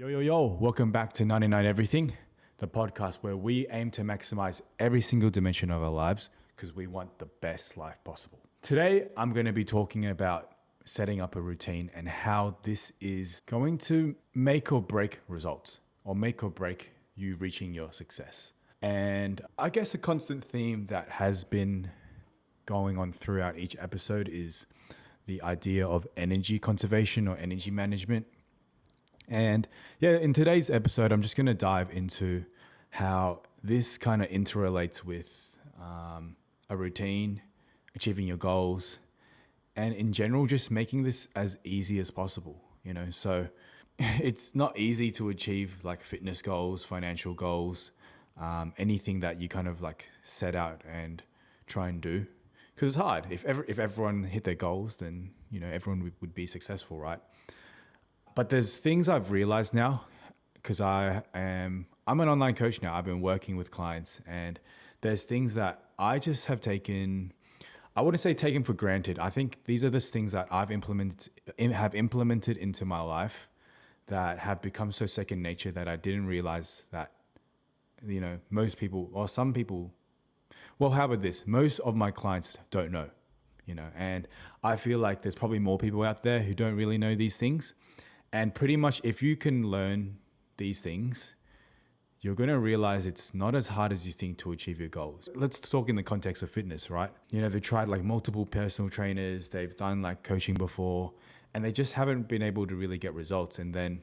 Yo, welcome back to 99 Everything, the podcast where we aim to maximize every single dimension of our lives because we want the best life possible. Today, I'm going to be talking about setting up a routine and how this is going to make or break results or make or break you reaching your success. And I guess a constant theme that has been going on throughout each episode is the idea of energy conservation or energy management. And yeah, in today's episode, I'm just going to dive into how this kind of interrelates with a routine, achieving your goals, and in general, just making this as easy as possible. So it's not easy to achieve like fitness goals, financial goals, anything that you kind of like set out and try and do, because it's hard. If everyone hit their goals, then everyone would be successful, right? But there's things I've realized now because I'm an online coach now. I've been working with clients, and there's things that I just have taken. I wouldn't say taken for granted. I think these are the things that I've implemented into my life that have become so second nature that I didn't realize that most people or some people. Well, how about this? Most of my clients don't know. And I feel like there's probably more people out there who don't really know these things. And pretty much if you can learn these things, you're going to realize it's not as hard as you think to achieve your goals. Let's talk in the context of fitness, right? They've tried like multiple personal trainers, they've done like coaching before, and they just haven't been able to really get results. And then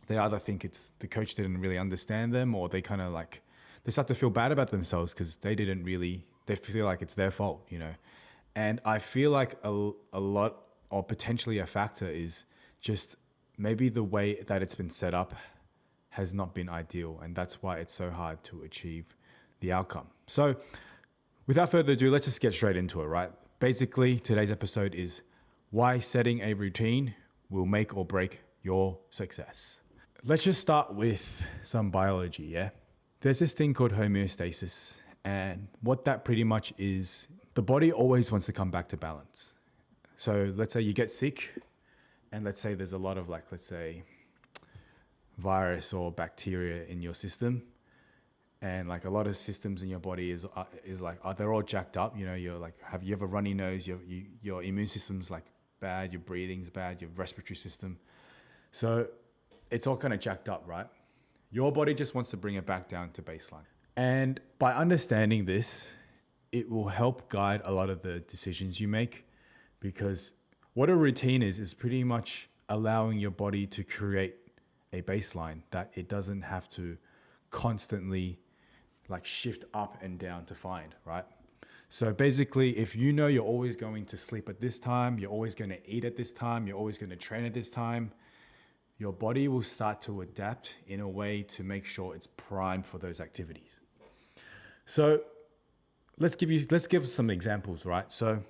they either think it's the coach didn't really understand them, or they kind of like, they start to feel bad about themselves because they feel like it's their fault, And I feel like a lot, or potentially a factor, is just maybe the way that it's been set up has not been ideal, and that's why it's so hard to achieve the outcome. So without further ado, let's just get straight into it, right? Basically, today's episode is why setting a routine will make or break your success. Let's just start with some biology, yeah? There's this thing called homeostasis, and what that pretty much is, the body always wants to come back to balance. So let's say you get sick, and let's say there's a lot of let's say virus or bacteria in your system, and like a lot of systems in your body is they're all jacked up. You're like, have you have a runny nose? Your immune system's like bad. Your breathing's bad. Your respiratory system. So it's all kind of jacked up, right? Your body just wants to bring it back down to baseline. And by understanding this, it will help guide a lot of the decisions you make, because what a routine is pretty much allowing your body to create a baseline that it doesn't have to constantly like shift up and down to find, right? So basically, if you're always going to sleep at this time, you're always going to eat at this time, you're always going to train at this time, your body will start to adapt in a way to make sure it's primed for those activities. So let's give some examples, right? So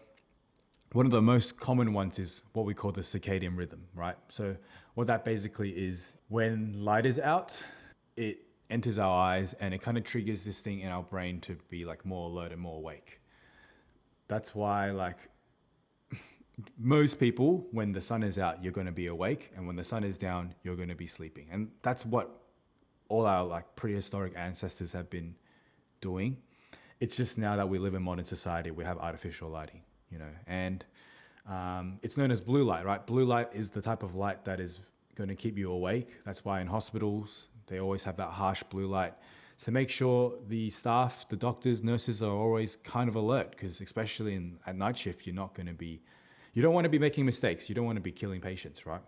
one of the most common ones is what we call the circadian rhythm, right? So what that basically is, when light is out, it enters our eyes and it kind of triggers this thing in our brain to be like more alert and more awake. That's why like most people, when the sun is out, you're going to be awake, and when the sun is down, you're going to be sleeping. And that's what all our like prehistoric ancestors have been doing. It's just now that we live in modern society, we have artificial lighting. And it's known as blue light, right? Blue light is the type of light that is going to keep you awake. That's why in hospitals, they always have that harsh blue light to make sure the staff, the doctors, nurses are always kind of alert, because especially at night shift, you don't want to be making mistakes. You don't want to be killing patients, right?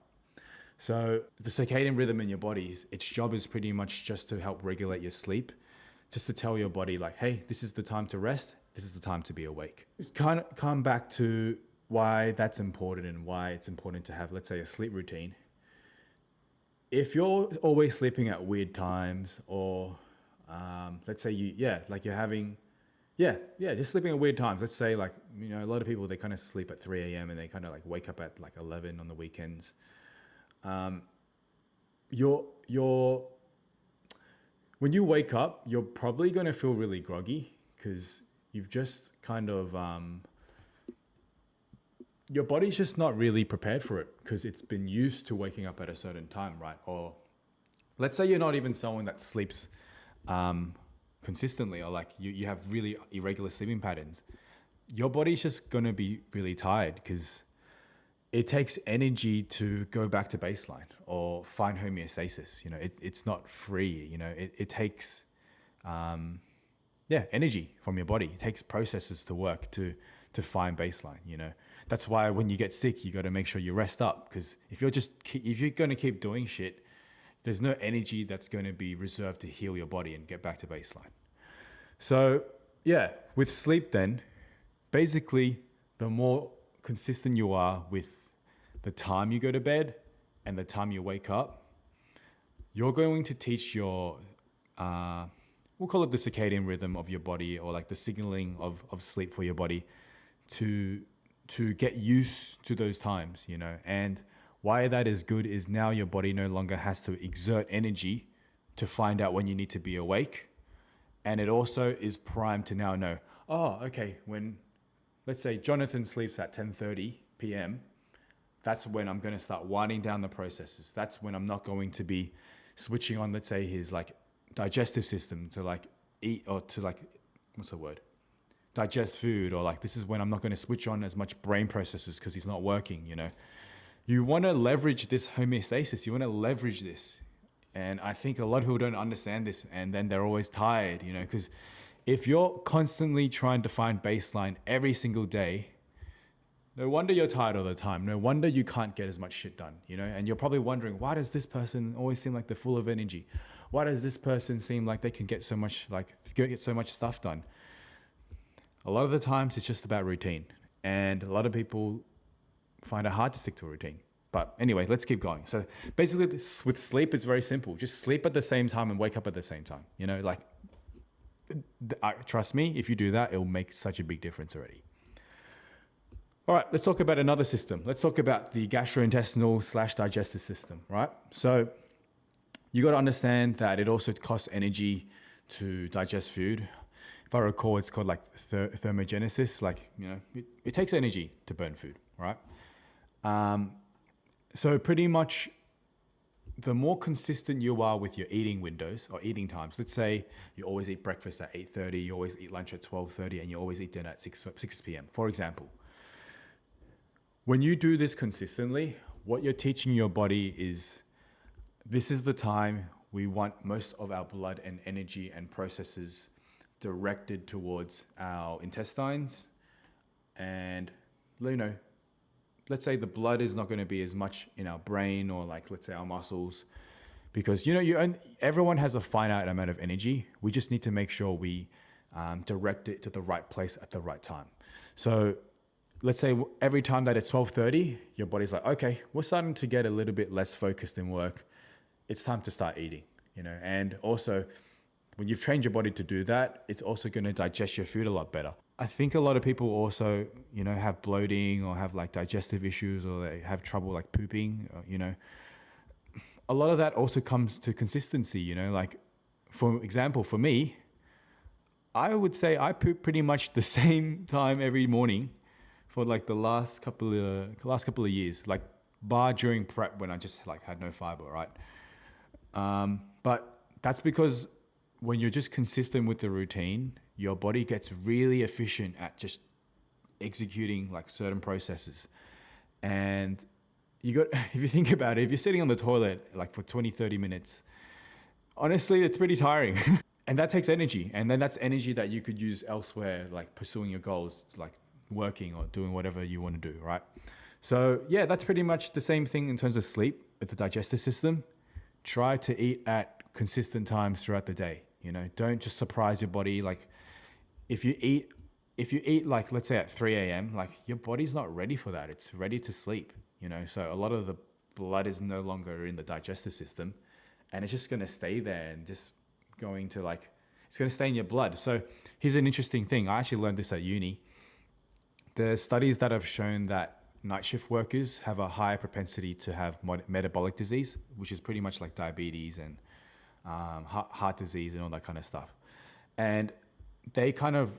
So the circadian rhythm in your body, its job is pretty much just to help regulate your sleep, just to tell your body like, hey, this is the time to rest. This is the time to be awake. Kind of come back to why that's important and why it's important to have, let's say, a sleep routine. If you're always sleeping at weird times, or let's say just sleeping at weird times. Let's say like, a lot of people, they kind of sleep at 3 a.m. and they kind of like wake up at like 11 on the weekends. When you wake up, you're probably going to feel really groggy because you've just kind of, your body's just not really prepared for it because it's been used to waking up at a certain time, right? Or let's say you're not even someone that sleeps um, consistently, or like you have really irregular sleeping patterns, your body's just going to be really tired because it takes energy to go back to baseline or find homeostasis. It's not free. It takes energy from your body. It takes processes to work to find baseline. That's why when you get sick, you got to make sure you rest up, because if you're going to keep doing shit, there's no energy that's going to be reserved to heal your body and get back to baseline. So yeah, with sleep then, basically the more consistent you are with the time you go to bed and the time you wake up, you're going to teach your we'll call it the circadian rhythm of your body, or like the signaling of sleep for your body to get used to those times, and why that is good is now your body no longer has to exert energy to find out when you need to be awake. And it also is primed to now know, oh, okay, when, let's say Jonathan sleeps at 10:30 p.m., that's when I'm going to start winding down the processes. That's when I'm not going to be switching on, let's say, his like digestive system to like eat, or to like, what's the word? Digest food, or like this is when I'm not going to switch on as much brain processes because he's not working. You want to leverage this homeostasis. You want to leverage this. And I think a lot of people don't understand this, and then they're always tired, because if you're constantly trying to find baseline every single day, no wonder you're tired all the time. No wonder you can't get as much shit done, and you're probably wondering, why does this person always seem like they're full of energy? Why does this person seem like they can get so much stuff done? A lot of the times it's just about routine, and a lot of people find it hard to stick to a routine. But anyway, let's keep going. So basically with sleep, it's very simple. Just sleep at the same time and wake up at the same time. Trust me, if you do that, it'll make such a big difference already. All right, let's talk about another system. Let's talk about the gastrointestinal / digestive system, right? So you got to understand that it also costs energy to digest food. If I recall, it's called like thermogenesis. It takes energy to burn food, right? So pretty much the more consistent you are with your eating windows or eating times, let's say you always eat breakfast at 8:30, you always eat lunch at 12:30, and you always eat dinner at 6 p.m., for example. When you do this consistently, what you're teaching your body is this is the time we want most of our blood and energy and processes directed towards our intestines. And, let's say the blood is not going to be as much in our brain, or like, let's say our muscles, because, everyone has a finite amount of energy. We just need to make sure we direct it to the right place at the right time. So let's say every time that it's 12:30, your body's like, okay, we're starting to get a little bit less focused in work. It's time to start eating, and also when you've trained your body to do that, it's also going to digest your food a lot better. I think a lot of people also, have bloating or have like digestive issues, or they have trouble like pooping, a lot of that also comes to consistency, like for example, for me, I would say I poop pretty much the same time every morning for like the last couple of years, like bar during prep when I just like had no fiber, right? But that's because when you're just consistent with the routine, your body gets really efficient at just executing like certain processes. And if you think about it, if you're sitting on the toilet like for 20, 30 minutes, honestly, it's pretty tiring. And that takes energy. And then that's energy that you could use elsewhere, like pursuing your goals, like working or doing whatever you want to do, right? So yeah, that's pretty much the same thing in terms of sleep with the digestive system. Try to eat at consistent times throughout the day. Don't just surprise your body. Like if you eat like, let's say at 3 a.m., like your body's not ready for that. It's ready to sleep, so a lot of the blood is no longer in the digestive system, and it's just going to stay there and just going to like, it's going to stay in your blood. So here's an interesting thing. I actually learned this at uni. The studies that have shown that night shift workers have a higher propensity to have metabolic disease, which is pretty much like diabetes and heart disease and all that kind of stuff. And they kind of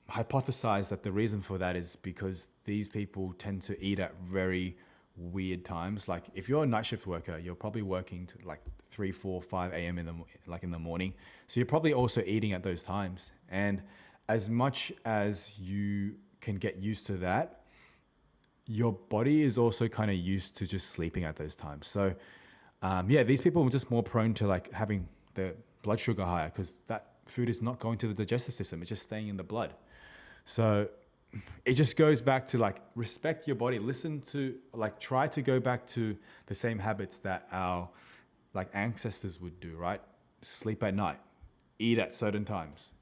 hypothesize that the reason for that is because these people tend to eat at very weird times. Like if you're a night shift worker, you're probably working to like 3, 4, 5 a.m. in the morning. So you're probably also eating at those times. And as much as you can get used to that, your body is also kind of used to just sleeping at those times. So these people are just more prone to like having the blood sugar higher because that food is not going to the digestive system. It's just staying in the blood. So it just goes back to like respect your body, try to go back to the same habits that our like ancestors would do, right? Sleep at night, eat at certain times,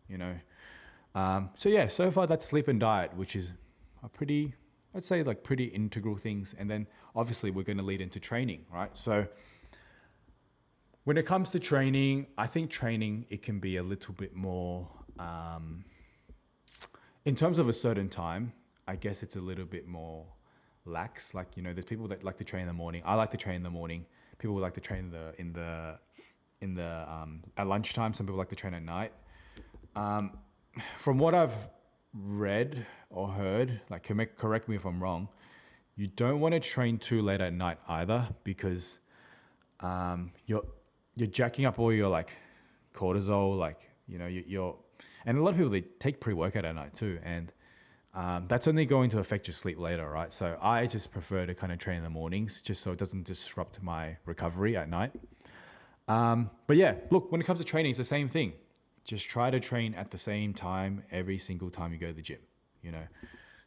so far that's sleep and diet, which is a pretty integral things. And then obviously we're going to lead into training, right? So when it comes to training, I think training, it can be a little bit more, in terms of a certain time, I guess it's a little bit more lax. Like, there's people that like to train in the morning. I like to train in the morning. People would like to train at lunchtime. Some people like to train at night. From what I've read or heard, like correct me if I'm wrong, you don't want to train too late at night either, because you're jacking up all your like cortisol, like you're and a lot of people, they take pre-workout at night too, and that's only going to affect your sleep later, right? So I just prefer to kind of train in the mornings just so it doesn't disrupt my recovery at night. But yeah, look, when it comes to training, it's the same thing. Just try to train at the same time every single time you go to the gym,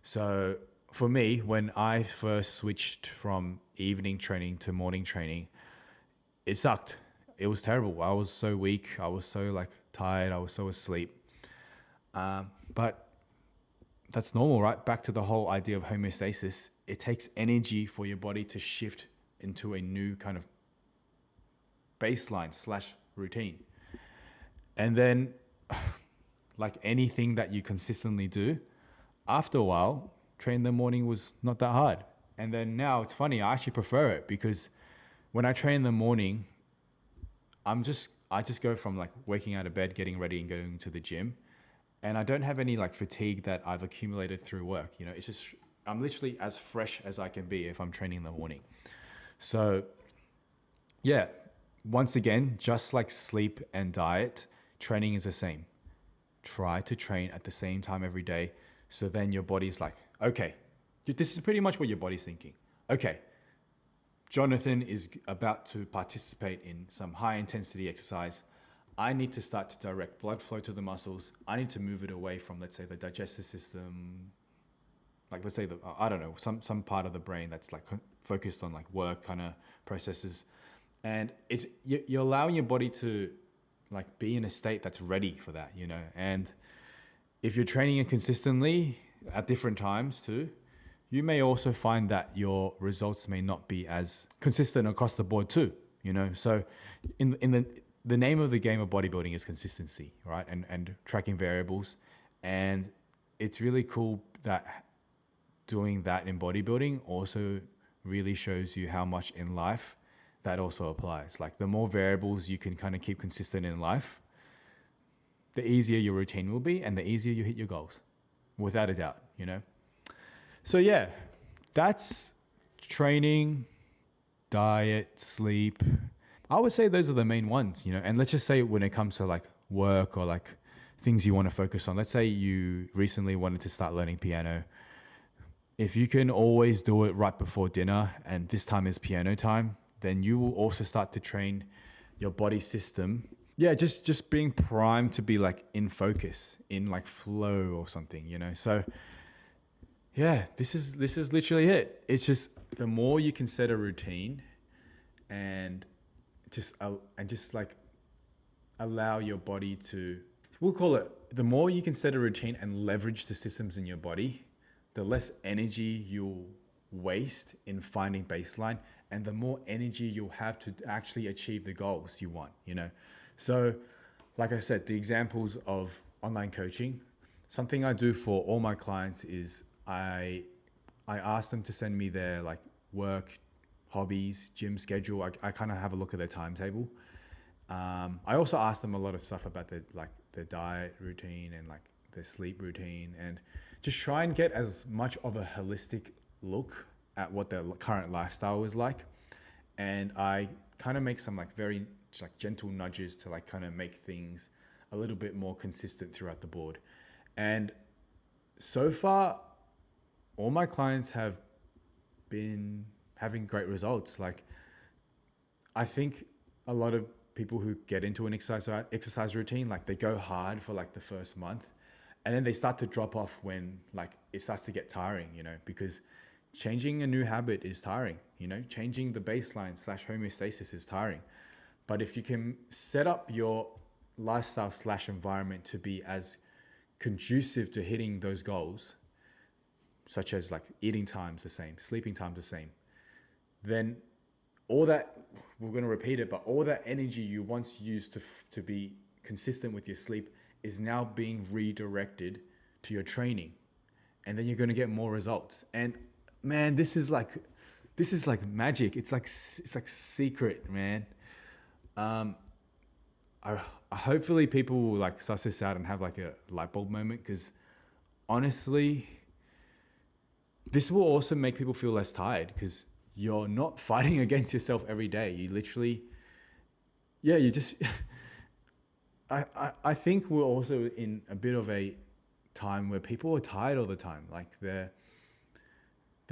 So for me, when I first switched from evening training to morning training, it sucked. It was terrible. I was so weak. I was so like tired. I was so asleep. But that's normal, right? Back to the whole idea of homeostasis. It takes energy for your body to shift into a new kind of baseline / routine. And then like anything that you consistently do, after a while, train in the morning was not that hard. And then now it's funny, I actually prefer it, because when I train in the morning, I just go from like waking out of bed, getting ready and going to the gym. And I don't have any like fatigue that I've accumulated through work. It's just, I'm literally as fresh as I can be if I'm training in the morning. So yeah, once again, just like sleep and diet, training is the same. Try to train at the same time every day. So then your body's like, okay, this is pretty much what your body's thinking. Okay, Jonathan is about to participate in some high intensity exercise. I need to start to direct blood flow to the muscles. I need to move it away from, let's say, the digestive system. Like, let's say, some part of the brain that's like focused on like work kind of processes. And you're allowing your body to like be in a state that's ready for that, And if you're training it consistently at different times too, you may also find that your results may not be as consistent across the board too, So in the name of the game of bodybuilding is consistency, right? And tracking variables. And it's really cool that doing that in bodybuilding also really shows you how much in life that also applies. Like the more variables you can kind of keep consistent in life, the easier your routine will be and the easier you hit your goals, without a doubt, So yeah, that's training, diet, sleep. I would say those are the main ones, And let's just say when it comes to like work or like things you want to focus on, let's say you recently wanted to start learning piano. If you can always do it right before dinner and this time is piano time, then you will also start to train your body system. Yeah, just being primed to be like in focus, in like flow or something, So yeah, this is literally it. It's just the more you can set a routine and just like allow your body to, we'll call it, the more you can set a routine and leverage the systems in your body, the less energy you'll waste in finding baseline, and the more energy you'll have to actually achieve the goals you want, So like I said, the examples of online coaching, something I do for all my clients is I ask them to send me their like work, hobbies, gym schedule. I kind of have a look at their timetable. I also ask them a lot of stuff about their diet routine and like their sleep routine, and just try and get as much of a holistic look at what their current lifestyle is like, and I kind of make some like very like gentle nudges to like kind of make things a little bit more consistent throughout the board. And so far, all my clients have been having great results. Like, I think a lot of people who get into an exercise routine, like they go hard for like the first month, and then they start to drop off when like it starts to get tiring, because changing a new habit is tiring, changing the baseline / homeostasis is tiring. But if you can set up your lifestyle / environment to be as conducive to hitting those goals, such as like eating times the same, sleeping times the same, then all that, we're going to repeat it, but all that energy you once used to be consistent with your sleep is now being redirected to your training. And then you're going to get more results. And man, this is like magic. It's like secret, man. Hopefully people will like suss this out and have like a light bulb moment, because honestly, this will also make people feel less tired, because you're not fighting against yourself every day. You literally, you just, I think we're also in a bit of a time where people are tired all the time. Like they're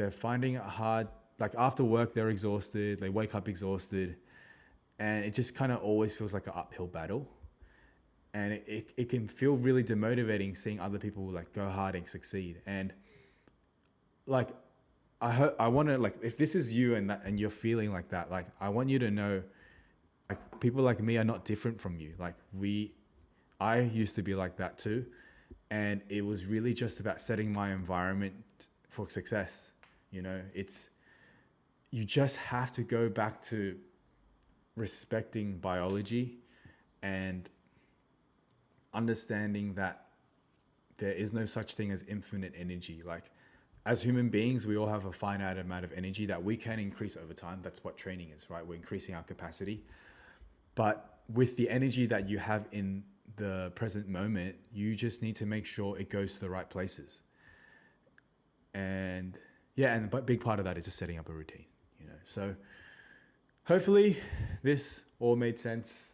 finding it hard. Like after work, they're exhausted. They wake up exhausted, and it just kind of always feels like an uphill battle. And it can feel really demotivating seeing other people like go hard and succeed. And like, I want to, like, if this is you and you're feeling like that, like I want you to know, like people like me are not different from you. Like I used to be like that too. And it was really just about setting my environment for success. You just have to go back to respecting biology and understanding that there is no such thing as infinite energy. Like as human beings, we all have a finite amount of energy that we can increase over time. That's what training is, right? We're increasing our capacity. But with the energy that you have in the present moment, you just need to make sure it goes to the right places. And a big part of that is just setting up a routine, So hopefully this all made sense.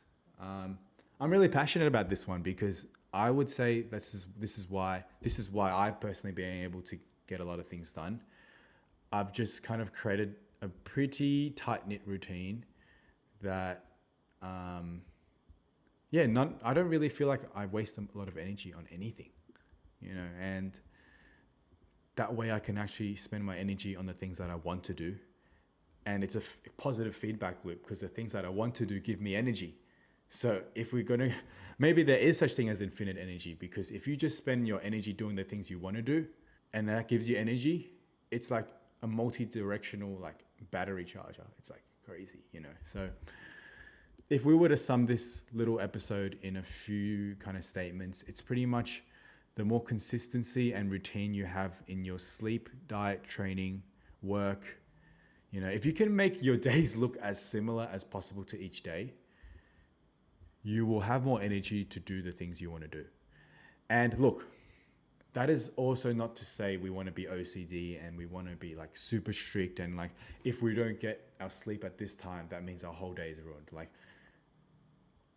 I'm really passionate about this one because I would say this is why I've personally been able to get a lot of things done. I've just kind of created a pretty tight-knit routine that I don't really feel like I waste a lot of energy on anything, and that way I can actually spend my energy on the things that I want to do. And it's a positive feedback loop, because the things that I want to do give me energy. So if we're going to, maybe there is such thing as infinite energy, because if you just spend your energy doing the things you want to do and that gives you energy, it's like a multi-directional like battery charger. It's like crazy, So if we were to sum this little episode in a few kind of statements, it's pretty much the more consistency and routine you have in your sleep, diet, training, work, if you can make your days look as similar as possible to each day, you will have more energy to do the things you want to do. And look, that is also not to say we want to be OCD and we want to be like super strict and like, if we don't get our sleep at this time, that means our whole day is ruined. Like,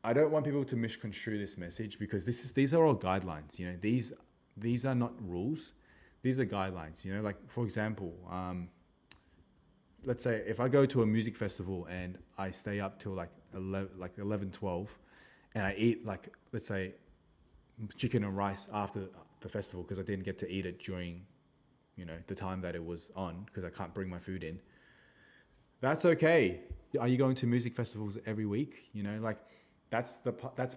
I don't want people to misconstrue this message, because these are all guidelines. These are not rules. These are guidelines. Like for example, let's say if I go to a music festival and I stay up till like 11, 12, and I eat like, let's say, chicken and rice after the festival because I didn't get to eat it during, the time that it was on, because I can't bring my food in. That's okay. Are you going to music festivals every week? Like that's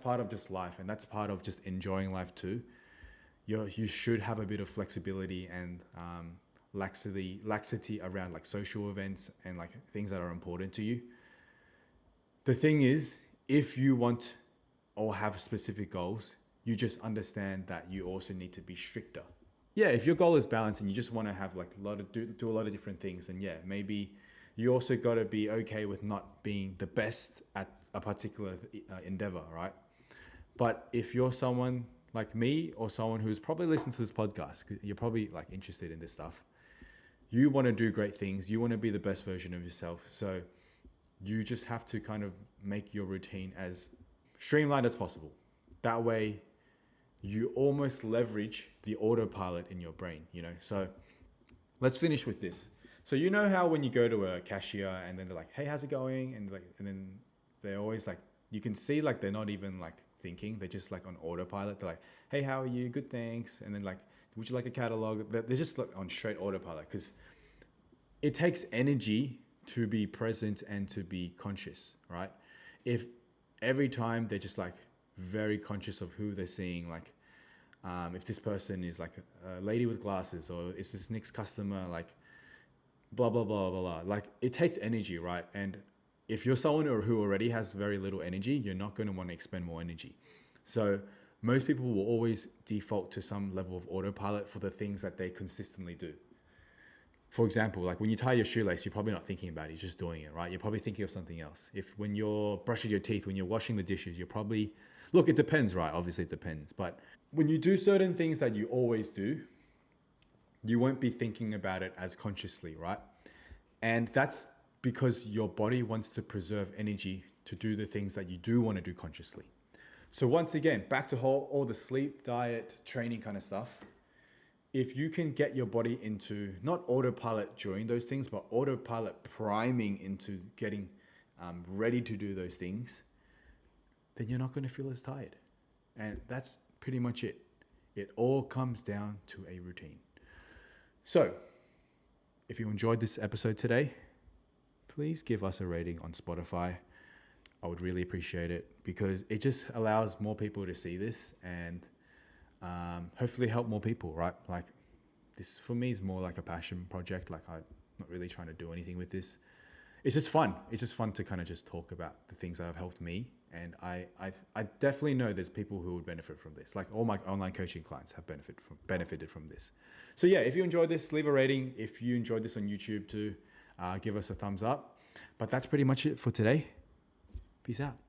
part of just life, and that's part of just enjoying life too. You should have a bit of flexibility and laxity around like social events and like things that are important to you. The thing is, if you want or have specific goals, you just understand that you also need to be stricter. Yeah, if your goal is balance and you just want to have like do a lot of different things, then yeah, maybe you also got to be okay with not being the best at a particular endeavor, right? But if you're someone like me or someone who's probably listened to this podcast, you're probably like interested in this stuff, you want to do great things. You want to be the best version of yourself. So you just have to kind of make your routine as streamlined as possible. That way you almost leverage the autopilot in your brain, So let's finish with this. So you know how when you go to a cashier and then they're like, hey, how's it going? And then they're always like, you can see like they're not even like thinking. They're just like on autopilot. They're like, hey, how are you? Good, thanks. And then like, would you like a catalog? They're just like on straight autopilot because it takes energy to be present and to be conscious, right? If every time they're just like very conscious of who they're seeing, like if this person is like a lady with glasses, or is this next customer like blah, blah, blah, blah, blah. Like it takes energy, right? And if you're someone who already has very little energy, you're not going to want to expend more energy. So most people will always default to some level of autopilot for the things that they consistently do. For example, like when you tie your shoelace, you're probably not thinking about it, you're just doing it, right? You're probably thinking of something else. When you're brushing your teeth, when you're washing the dishes, you're probably, look, it depends, right? Obviously it depends. But when you do certain things that you always do, you won't be thinking about it as consciously, right? And that's because your body wants to preserve energy to do the things that you do want to do consciously. So once again, back to all the sleep, diet, training kind of stuff. If you can get your body into not autopilot during those things, but autopilot priming into getting ready to do those things, then you're not going to feel as tired. And that's pretty much it. It all comes down to a routine. So if you enjoyed this episode today, please give us a rating on Spotify. I would really appreciate it because it just allows more people to see this and hopefully help more people, right? Like this for me is more like a passion project. Like I'm not really trying to do anything with this. It's just fun. It's just fun to kind of just talk about the things that have helped me. And I definitely know there's people who would benefit from this. Like all my online coaching clients have benefited from this. So yeah, if you enjoyed this, leave a rating. If you enjoyed this on YouTube too, give us a thumbs up. But that's pretty much it for today. Peace out.